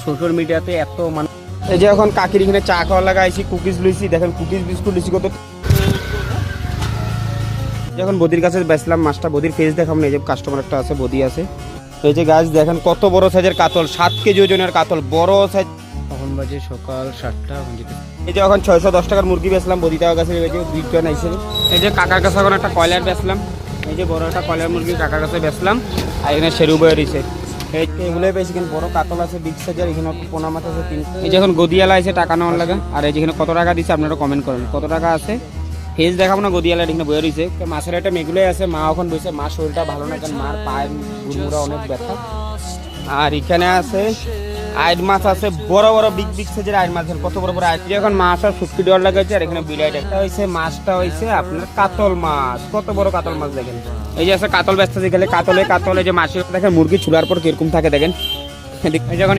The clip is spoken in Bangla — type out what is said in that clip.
সোশ্যাল মিডিয়াতে এত মানে এই যে এখন কাকির এখানে চা খাওয়া লাগাইছি, কুকিজ লইছি, দেখেন কুকিজ বিস্কুট লইছি কত। যখন বদির কাছে বেচলাম মাছটা, বদির ফেস দেখাম না, এই যে কাস্টমার একটা আছে, বদি আছে। এই যে গাছ দেখেন কত বড় সাইজের কাতল, 7 কেজি ওজনের কাতল, বড় সাইজ। তখন বাজে সকাল 7টা। এই যে এখন 610 টাকার মুরগি বেচলাম, বদিটাও কাছে বেচে 2 জন আইছে। এই যে কাকার কাছে এখন একটা কয়লার বেচলাম, এই যে বড় একটা কয়লার মুরগি কাকার কাছে বেচলাম। আর এখানে শেরু বয়ে রয়েছে, এগুলোই পেয়েছি। কিন্তু বড় কাতল আছে বিগ সাইজের, এখানে পোনা মাছ আছে 3। এই যে এখন গদিয়ালা আছে টাকা নেওয়ার লাগে। আর এই যেখানে কত টাকা দিচ্ছে আপনারা কমেন্ট করেন, কত টাকা আছে ফেস দেখাবো না। গদিয়ালা এখানে বয়ে রয়েছে, মাছের আইটেম এগুলোই আছে। মা এখন বসে, মার শরীরটা ভালো না, কারণ মার পায়ের গুড়মুড়া অনেক ব্যথা। আর এখানে আছে আইড মাছ আছে, বড় বড় বিগ বিগ সাইজের আইড মাছ, কত বড় বড় আইড। এখন মাছ আর শুটকি দেওয়ার লাগাইছে। আর এখানে বিলাইট একটা হয়েছে, মাছটা হয়েছে আপনার কাতল মাছ, কত বড় কাতল মাছ দেখেন। এই যে আছে কাতল ব্যস্ত গেলে কাতলে যে মাছের দেখেন মুরগি ছুলার পর কিরকম থাকে দেখেন। এই যখন